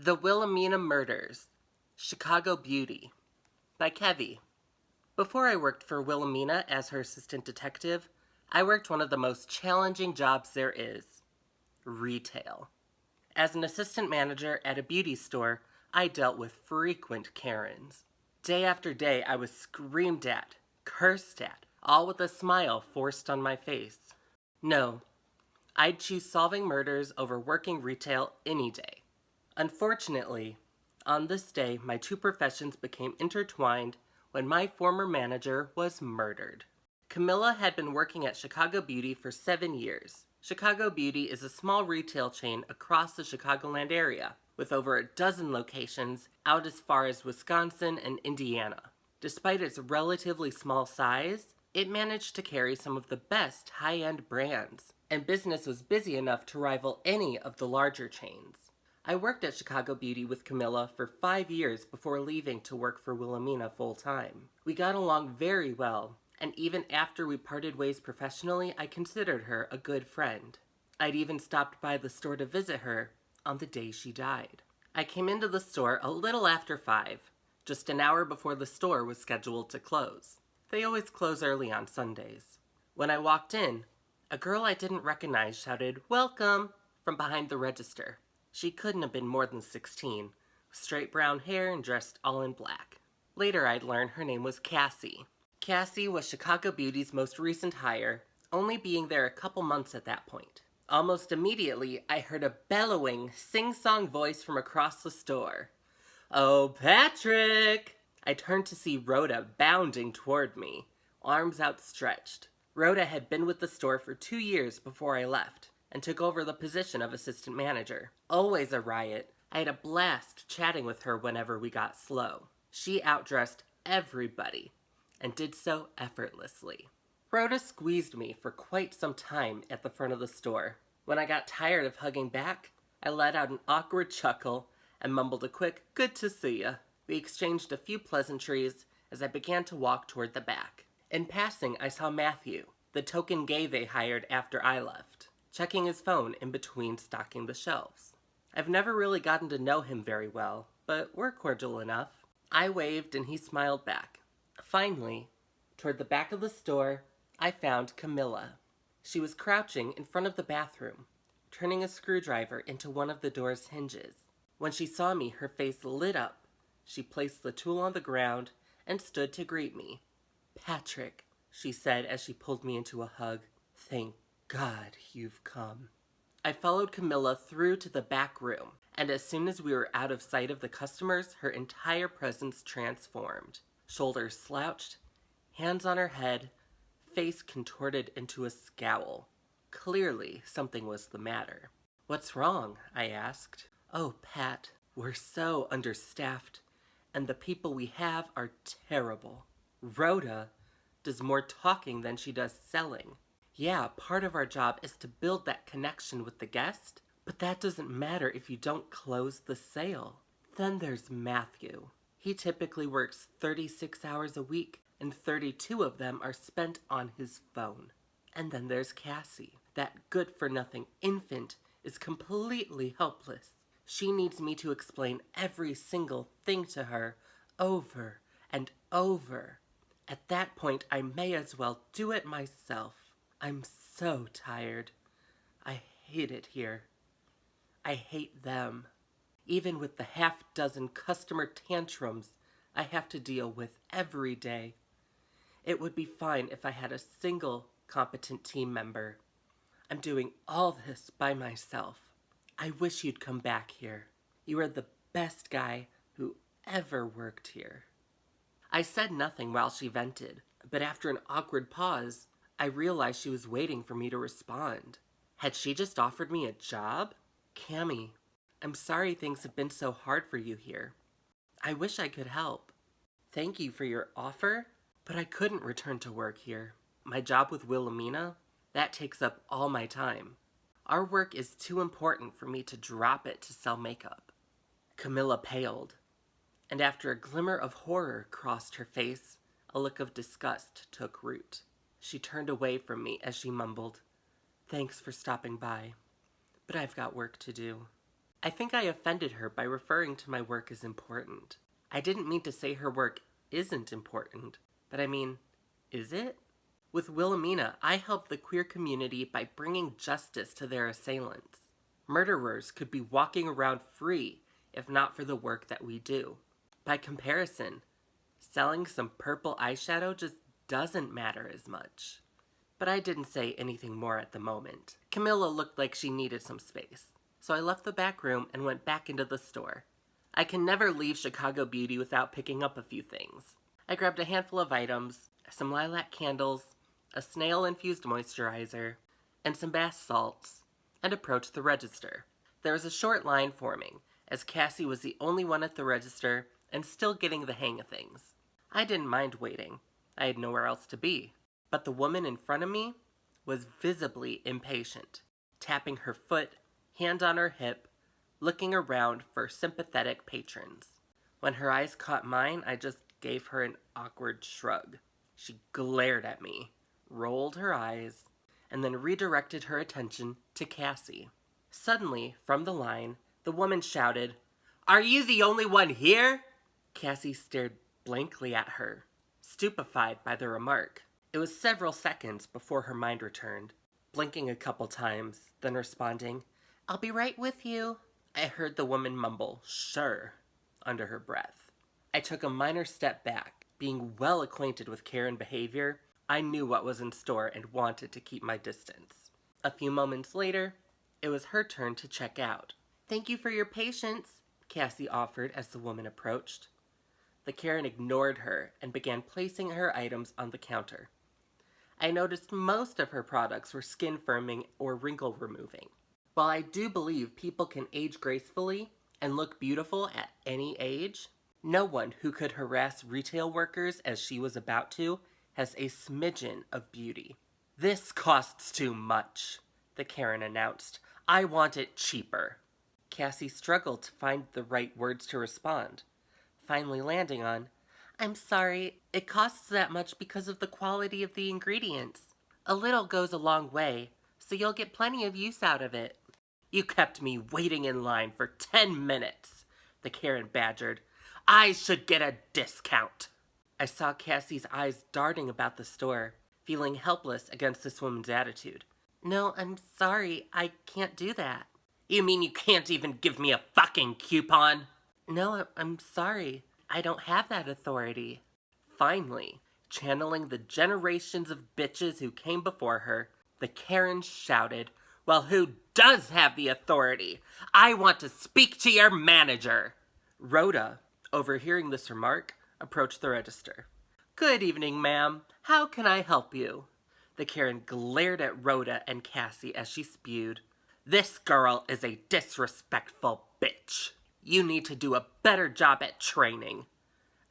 The Wilhelmina Murders, Chicago Beauty, by Kevvie. Before I worked for Wilhelmina as her assistant detective, I worked one of the most challenging jobs there is, retail. As an assistant manager at a beauty store, I dealt with frequent Karens. Day after day, I was screamed at, cursed at, all with a smile forced on my face. No, I'd choose solving murders over working retail any day. Unfortunately, on this day, my two professions became intertwined when my former manager was murdered. Camilla had been working at Chicago Beauty for 7 years. Chicago Beauty is a small retail chain across the Chicagoland area, with over a dozen locations out as far as Wisconsin and Indiana. Despite its relatively small size, it managed to carry some of the best high-end brands, and business was busy enough to rival any of the larger chains. I worked at Chicago Beauty with Camilla for 5 years before leaving to work for Wilhelmina full-time. We got along very well, and even after we parted ways professionally, I considered her a good friend. I'd even stopped by the store to visit her on the day she died. I came into the store a little after 5, just an hour before the store was scheduled to close. They always close early on Sundays. When I walked in, a girl I didn't recognize shouted, "Welcome," from behind the register. She couldn't have been more than 16, with straight brown hair and dressed all in black. Later I'd learn her name was Cassie. Cassie was Chicago Beauty's most recent hire, only being there a couple months at that point. Almost immediately, I heard a bellowing, sing-song voice from across the store. "Oh, Patrick!" I turned to see Rhoda bounding toward me, arms outstretched. Rhoda had been with the store for 2 years before I left, and took over the position of assistant manager. Always a riot, I had a blast chatting with her whenever we got slow. She outdressed everybody, and did so effortlessly. Rhoda squeezed me for quite some time at the front of the store. When I got tired of hugging back, I let out an awkward chuckle and mumbled a quick, "Good to see ya." We exchanged a few pleasantries as I began to walk toward the back. In passing, I saw Matthew, the token gay they hired after I left, checking his phone in between stocking the shelves. I've never really gotten to know him very well, but we're cordial enough. I waved and he smiled back. Finally, toward the back of the store, I found Camilla. She was crouching in front of the bathroom, turning a screwdriver into one of the door's hinges. When she saw me, her face lit up. She placed the tool on the ground and stood to greet me. "Patrick," she said as she pulled me into a hug. "Thank God you've come." I followed Camilla through to the back room, and as soon as we were out of sight of the customers, her entire presence transformed. Shoulders slouched, hands on her head, face contorted into a scowl. Clearly, something was the matter. "What's wrong?" I asked. "Oh, Pat, we're so understaffed, and the people we have are terrible. Rhoda does more talking than she does selling. Yeah, part of our job is to build that connection with the guest, but that doesn't matter if you don't close the sale. Then there's Matthew. He typically works 36 hours a week, and 32 of them are spent on his phone. And then there's Cassie. That good-for-nothing infant is completely helpless. She needs me to explain every single thing to her over and over. At that point, I may as well do it myself. I'm so tired. I hate it here. I hate them. Even with the half-dozen customer tantrums I have to deal with every day. It would be fine if I had a single competent team member. I'm doing all this by myself. I wish you'd come back here. You are the best guy who ever worked here." I said nothing while she vented, but after an awkward pause, I realized she was waiting for me to respond. Had she just offered me a job? "Cammy, I'm sorry things have been so hard for you here. I wish I could help. Thank you for your offer, but I couldn't return to work here. My job with Wilhelmina, that takes up all my time. Our work is too important for me to drop it to sell makeup." Camilla paled, and after a glimmer of horror crossed her face, a look of disgust took root. She turned away from me as she mumbled, "Thanks for stopping by, but I've got work to do." I think I offended her by referring to my work as important. I didn't mean to say her work isn't important, but I mean, is it? With Wilhelmina, I helped the queer community by bringing justice to their assailants. Murderers could be walking around free if not for the work that we do. By comparison, selling some purple eyeshadow just doesn't matter as much. But I didn't say anything more at the moment. Camilla looked like she needed some space, so I left the back room and went back into the store. I can never leave Chicago Beauty without picking up a few things. I grabbed a handful of items, some lilac candles, a snail-infused moisturizer, and some bath salts, and approached the register. There was a short line forming, as Cassie was the only one at the register and still getting the hang of things. I didn't mind waiting. I had nowhere else to be. But the woman in front of me was visibly impatient, tapping her foot, hand on her hip, looking around for sympathetic patrons. When her eyes caught mine, I just gave her an awkward shrug. She glared at me, rolled her eyes, and then redirected her attention to Cassie. Suddenly, from the line, the woman shouted, "Are you the only one here?" Cassie stared blankly at her, stupefied by the remark. It was several seconds before her mind returned, blinking a couple times, then responding, "I'll be right with you." I heard the woman mumble, "Sure," under her breath. I took a minor step back. Being well acquainted with Karen behavior, I knew what was in store and wanted to keep my distance. A few moments later, it was her turn to check out. "Thank you for your patience," Cassie offered as the woman approached. The Karen ignored her and began placing her items on the counter. I noticed most of her products were skin firming or wrinkle removing. While I do believe people can age gracefully and look beautiful at any age, no one who could harass retail workers as she was about to has a smidgen of beauty. "This costs too much," the Karen announced. "I want it cheaper." Cassie struggled to find the right words to respond, finally landing on, "I'm sorry, it costs that much because of the quality of the ingredients. A little goes a long way, so you'll get plenty of use out of it." "You kept me waiting in line for 10 minutes, the Karen badgered. "I should get a discount." I saw Cassie's eyes darting about the store, feeling helpless against this woman's attitude. "No, I'm sorry, I can't do that." "You mean you can't even give me a fucking coupon?" "No, I'm sorry. I don't have that authority." Finally, channeling the generations of bitches who came before her, the Karen shouted, "Well, who does have the authority? I want to speak to your manager." Rhoda, overhearing this remark, approached the register. "Good evening, ma'am. How can I help you?" The Karen glared at Rhoda and Cassie as she spewed, "This girl is a disrespectful bitch. You need to do a better job at training.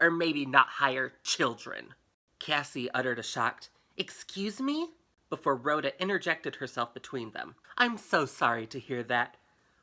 Or maybe not hire children." Cassie uttered a shocked, "Excuse me?" before Rhoda interjected herself between them. "I'm so sorry to hear that.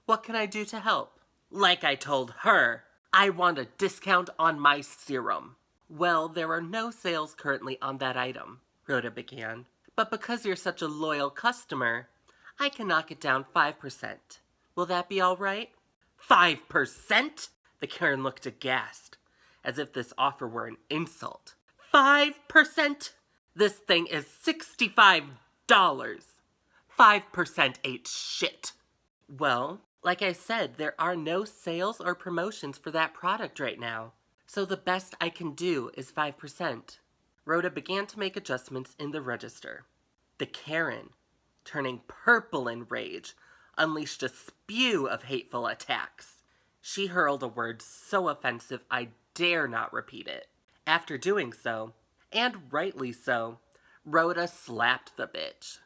What can I do to help?" "Like I told her, I want a discount on my serum." "Well, there are no sales currently on that item," Rhoda began. "But because you're such a loyal customer, I can knock it down 5%. Will that be all right?" 5%? The Karen looked aghast, as if this offer were an insult. 5%? This thing is $65. 5% ain't shit. "Well, like I said, there are no sales or promotions for that product right now, so the best I can do is 5%. Rhoda began to make adjustments in the register. The Karen, turning purple in rage, unleashed a spew of hateful attacks. She hurled a word so offensive I dare not repeat it. After doing so, and rightly so, Rhoda slapped the bitch.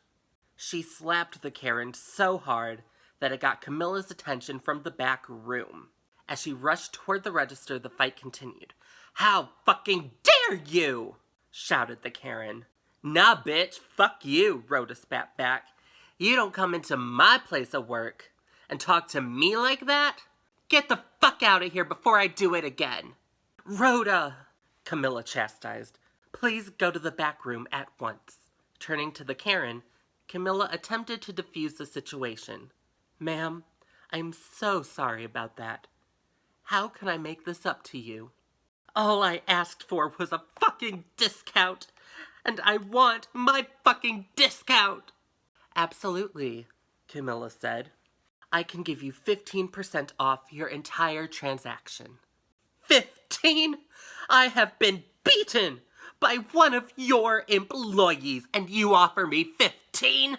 She slapped the Karen so hard that it got Camilla's attention from the back room. As she rushed toward the register, the fight continued. "How fucking dare you!" shouted the Karen. "Nah, bitch, fuck you," Rhoda spat back. "You don't come into my place of work and talk to me like that? Get the fuck out of here before I do it again." "Rhoda," Camilla chastised, "please go to the back room at once." Turning to the Karen, Camilla attempted to defuse the situation. "Ma'am, I'm so sorry about that. How can I make this up to you? All I asked for was a fucking discount, and I want my fucking discount! Absolutely, Camilla said. I can give you 15% off your entire transaction. 15? I have been beaten by one of your employees, and you offer me 15?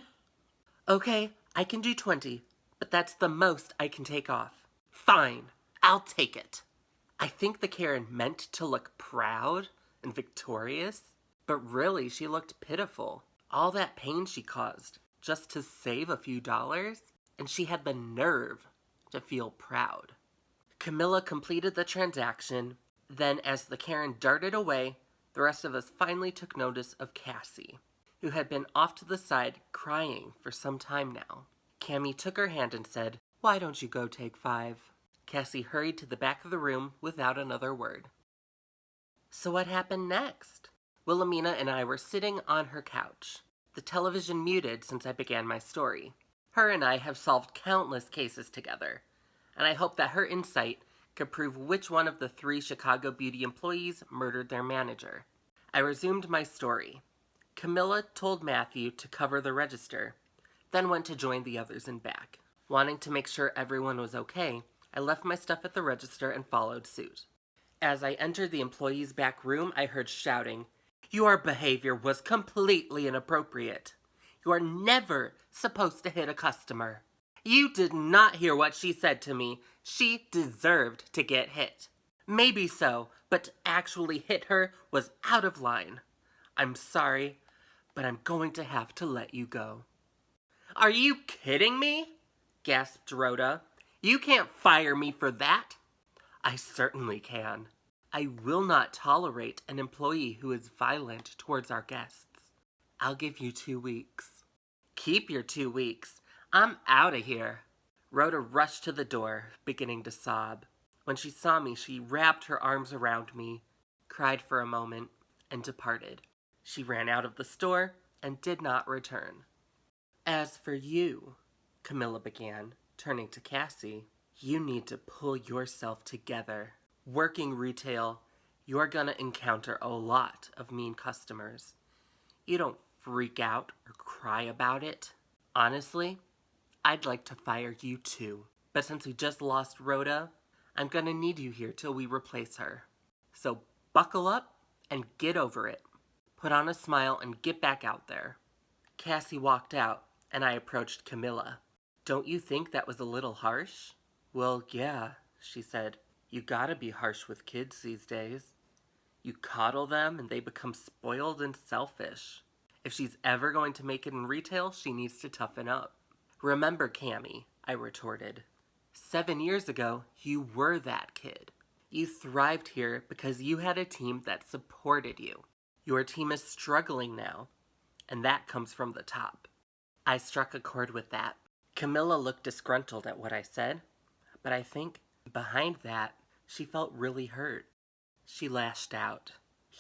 Okay, I can do 20, but that's the most I can take off. Fine, I'll take it. I think the Karen meant to look proud and victorious, but really she looked pitiful. All that pain she caused just to save a few dollars, and she had the nerve to feel proud. Camilla completed the transaction. Then, as the Karen darted away, the rest of us finally took notice of Cassie, who had been off to the side crying for some time now. Cammy took her hand and said, "Why don't you go take 5?" Cassie hurried to the back of the room without another word. So what happened next? Wilhelmina and I were sitting on her couch, the television muted since I began my story. Her and I have solved countless cases together, and I hope that her insight could prove which one of the 3 Chicago beauty employees murdered their manager. I resumed my story. Camilla told Matthew to cover the register, then went to join the others in back. Wanting to make sure everyone was okay, I left my stuff at the register and followed suit. As I entered the employee's back room, I heard shouting, "Your behavior was completely inappropriate. You are never supposed to hit a customer. You did not hear what she said to me. She deserved to get hit. Maybe so, but to actually hit her was out of line. I'm sorry, but I'm going to have to let you go." "Are you kidding me?" gasped Rhoda. "You can't fire me for that." "I certainly can. I will not tolerate an employee who is violent towards our guests. I'll give you 2 weeks. "Keep your 2 weeks. I'm out of here." Rhoda rushed to the door, beginning to sob. When she saw me, she wrapped her arms around me, cried for a moment, and departed. She ran out of the store and did not return. "As for you," Camilla began, turning to Cassie, "you need to pull yourself together. Working retail, you're gonna encounter a lot of mean customers. You don't freak out or cry about it. Honestly, I'd like to fire you too. But since we just lost Rhoda, I'm gonna need you here till we replace her. So buckle up and get over it. Put on a smile and get back out there." Cassie walked out, and I approached Camilla. "Don't you think that was a little harsh?" "Well, yeah," she said. "You gotta be harsh with kids these days. You coddle them and they become spoiled and selfish. If she's ever going to make it in retail, she needs to toughen up." "Remember, Cammy," I retorted. 7 years ago, you were that kid. You thrived here because you had a team that supported you. Your team is struggling now, and that comes from the top." I struck a chord with that. Camilla looked disgruntled at what I said, but I think behind that, she felt really hurt. She lashed out.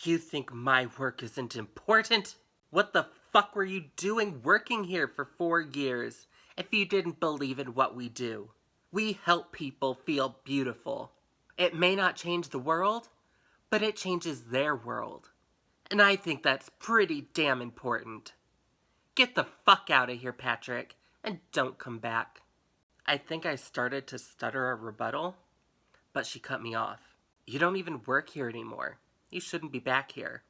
"You think my work isn't important? What the fuck were you doing working here for 4 years if you didn't believe in what we do? We help people feel beautiful. It may not change the world, but it changes their world. And I think that's pretty damn important. Get the fuck out of here, Patrick, and don't come back." I think I started to stutter a rebuttal, but she cut me off. "You don't even work here anymore. You shouldn't be back here."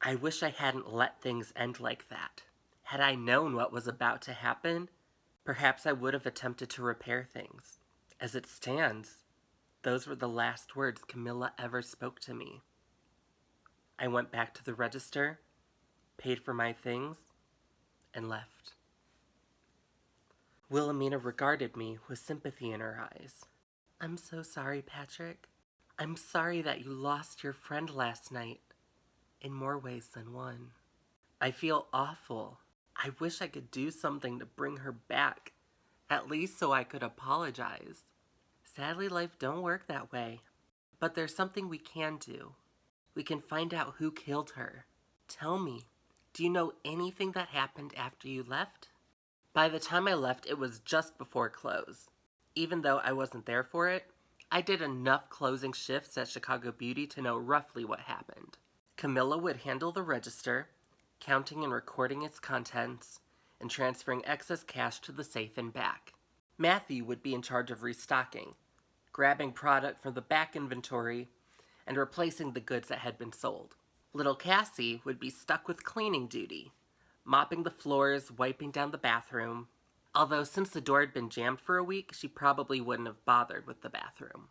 I wish I hadn't let things end like that. Had I known what was about to happen, perhaps I would have attempted to repair things. As it stands, those were the last words Camilla ever spoke to me. I went back to the register, paid for my things, and left. Wilhelmina regarded me with sympathy in her eyes. "I'm so sorry, Patrick. I'm sorry that you lost your friend last night, in more ways than one. I feel awful. I wish I could do something to bring her back, at least so I could apologize. Sadly, life don't work that way. But there's something we can do. We can find out who killed her. Tell me, do you know anything that happened after you left?" By the time I left, it was just before close. Even though I wasn't there for it, I did enough closing shifts at Chicago Beauty to know roughly what happened. Camilla would handle the register, counting and recording its contents, and transferring excess cash to the safe and back. Matthew would be in charge of restocking, grabbing product from the back inventory, and replacing the goods that had been sold. Little Cassie would be stuck with cleaning duty, mopping the floors, wiping down the bathroom. Although since the door had been jammed for a week, she probably wouldn't have bothered with the bathroom.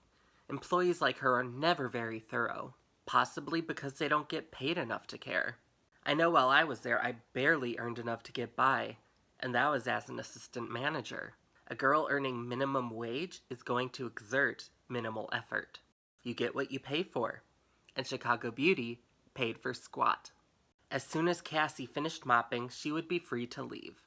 Employees like her are never very thorough, possibly because they don't get paid enough to care. I know while I was there, I barely earned enough to get by, and that was as an assistant manager. A girl earning minimum wage is going to exert minimal effort. You get what you pay for, and Chicago Beauty paid for squat. As soon as Cassie finished mopping, she would be free to leave.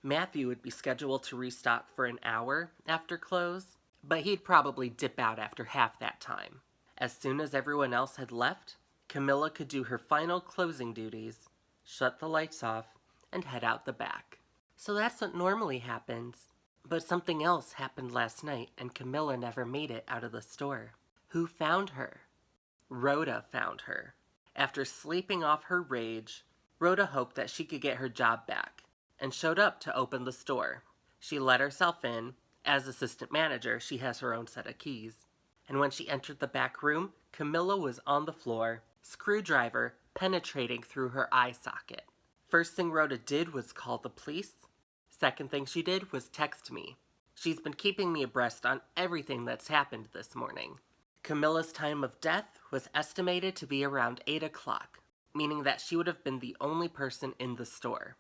Matthew would be scheduled to restock for an hour after close, but he'd probably dip out after half that time. As soon as everyone else had left, Camilla could do her final closing duties, shut the lights off, and head out the back. So that's what normally happens. But something else happened last night, and Camilla never made it out of the store. Who found her? Rhoda found her. After sleeping off her rage, Rhoda hoped that she could get her job back, and showed up to open the store. She let herself in. As assistant manager, she has her own set of keys. And when she entered the back room, Camilla was on the floor, screwdriver penetrating through her eye socket. First thing Rhoda did was call the police. Second thing she did was text me. She's been keeping me abreast on everything that's happened this morning. Camilla's time of death was estimated to be around 8 o'clock, meaning that she would have been the only person in the store.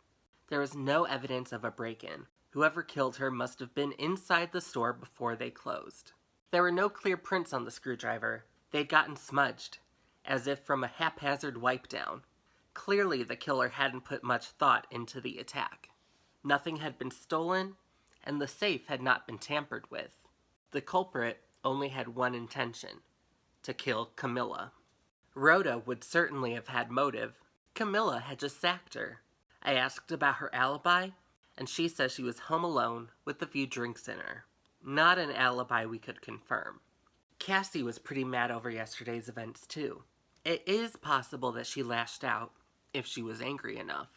There was no evidence of a break-in. Whoever killed her must have been inside the store before they closed. There were no clear prints on the screwdriver. They'd gotten smudged, as if from a haphazard wipe down. Clearly, the killer hadn't put much thought into the attack. Nothing had been stolen, and the safe had not been tampered with. The culprit only had one intention: to kill Camilla. Rhoda would certainly have had motive. Camilla had just sacked her. I asked about her alibi, and she says she was home alone with a few drinks in her. Not an alibi we could confirm. Cassie was pretty mad over yesterday's events too. It is possible that she lashed out, if she was angry enough.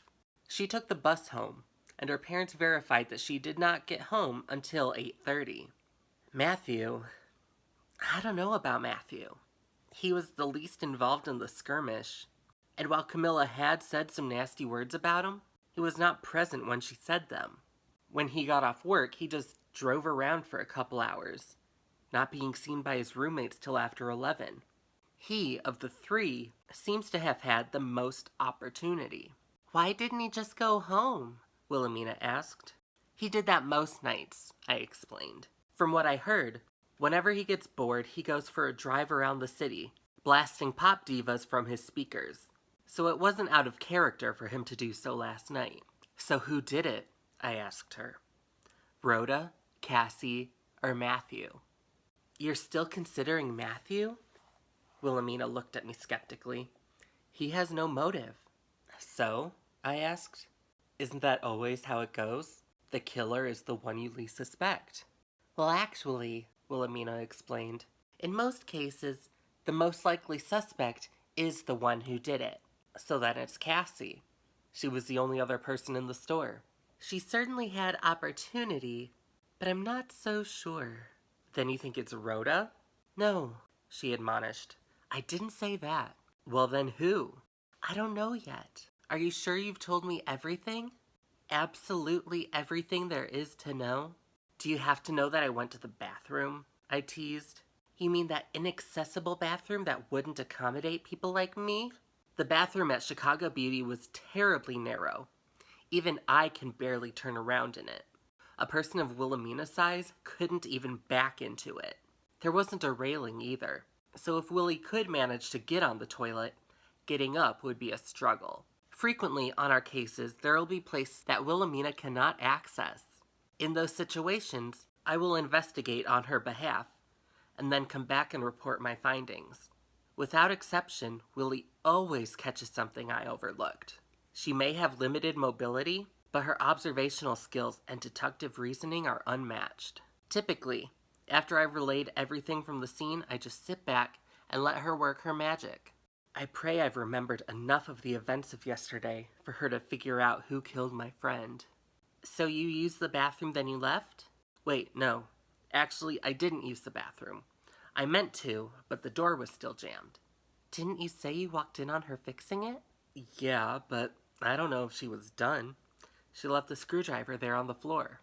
She took the bus home, and her parents verified that she did not get home until 8:30. Matthew, I don't know about Matthew. He was the least involved in the skirmish, and while Camilla had said some nasty words about him, he was not present when she said them. When he got off work, he just drove around for a couple hours, not being seen by his roommates till after 11. He, of the three, seems to have had the most opportunity. Why didn't he just go home? Wilhelmina asked. He did that most nights, I explained. From what I heard, whenever he gets bored, he goes for a drive around the city, blasting pop divas from his speakers. So it wasn't out of character for him to do so last night. So who did it? I asked her. Rhoda, Cassie, or Matthew? You're still considering Matthew? Wilhelmina looked at me skeptically. He has no motive. So? I asked. Isn't that always how it goes? The killer is the one you least suspect. Well, actually, Wilhelmina explained, in most cases, the most likely suspect is the one who did it. So then it's Cassie. She was the only other person in the store. She certainly had opportunity, but I'm not so sure. Then you think it's Rhoda? No, she admonished. I didn't say that. Well, then who? I don't know yet. Are you sure you've told me everything? Absolutely everything there is to know? Do you have to know that I went to the bathroom? I teased. You mean that inaccessible bathroom that wouldn't accommodate people like me? The bathroom at Chicago Beauty was terribly narrow. Even I can barely turn around in it. A person of Wilhelmina's size couldn't even back into it. There wasn't a railing either, so if Willie could manage to get on the toilet, getting up would be a struggle. Frequently on our cases, there will be places that Wilhelmina cannot access. In those situations, I will investigate on her behalf, and then come back and report my findings. Without exception, Willie always catches something I overlooked. She may have limited mobility, but her observational skills and deductive reasoning are unmatched. Typically, After I've relayed everything from the scene, I just sit back and let her work her magic. I pray I've remembered enough of the events of yesterday for her to figure out who killed my friend. So you used the bathroom, then you left? Wait, no. Actually, I didn't use the bathroom. I meant to, but the door was still jammed. Didn't you say you walked in on her fixing it? Yeah, but I don't know if she was done. She left the screwdriver there on the floor.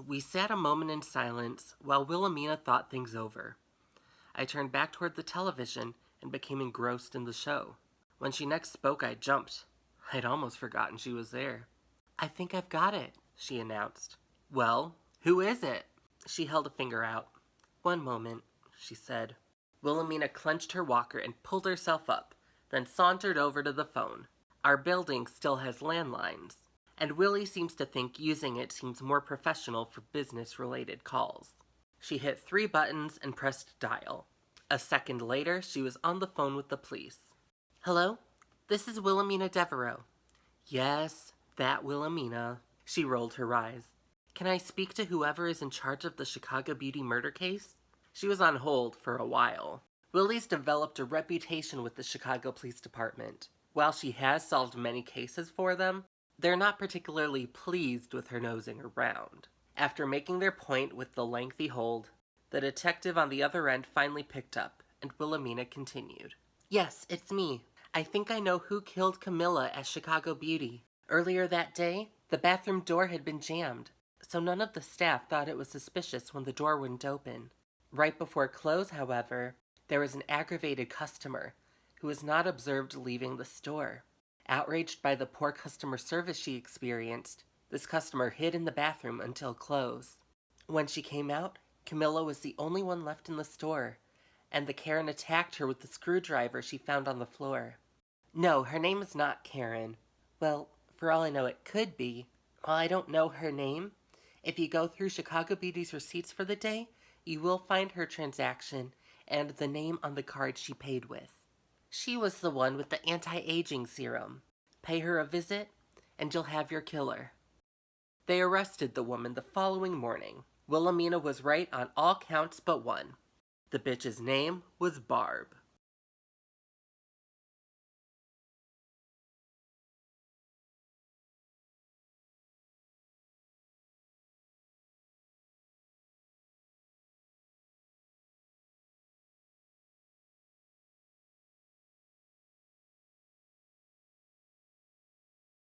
We sat a moment in silence while Wilhelmina thought things over. I turned back toward the television and became engrossed in the show. When she next spoke, I jumped. I'd almost forgotten she was there. I think I've got it, she announced. Well, who is it? She held a finger out. One moment, she said. Wilhelmina clenched her walker and pulled herself up, then sauntered over to the phone. Our building still has landlines, and Willie seems to think using it seems more professional for business-related calls. She hit 3 buttons and pressed dial. A second later, she was on the phone with the police. Hello? This is Wilhelmina Devereaux. Yes, that Wilhelmina. She rolled her eyes. Can I speak to whoever is in charge of the Chicago Beauty murder case? She was on hold for a while. Willie's developed a reputation with the Chicago Police Department. While she has solved many cases for them, they're not particularly pleased with her nosing around. After making their point with the lengthy hold, the detective on the other end finally picked up, and Wilhelmina continued. Yes, it's me. I think I know who killed Camilla at Chicago Beauty. Earlier that day, the bathroom door had been jammed, so none of the staff thought it was suspicious when the door wouldn't open. Right before close, however, there was an aggravated customer who was not observed leaving the store. Outraged by the poor customer service she experienced, this customer hid in the bathroom until close. When she came out, Camilla was the only one left in the store, and the Karen attacked her with the screwdriver she found on the floor. No, her name is not Karen. Well, for all I know, it could be. While I don't know her name, if you go through Chicago Beauty's receipts for the day, you will find her transaction and the name on the card she paid with. She was the one with the anti-aging serum. Pay her a visit, and you'll have your killer. They arrested the woman the following morning. Wilhelmina was right on all counts but one. The bitch's name was Barb.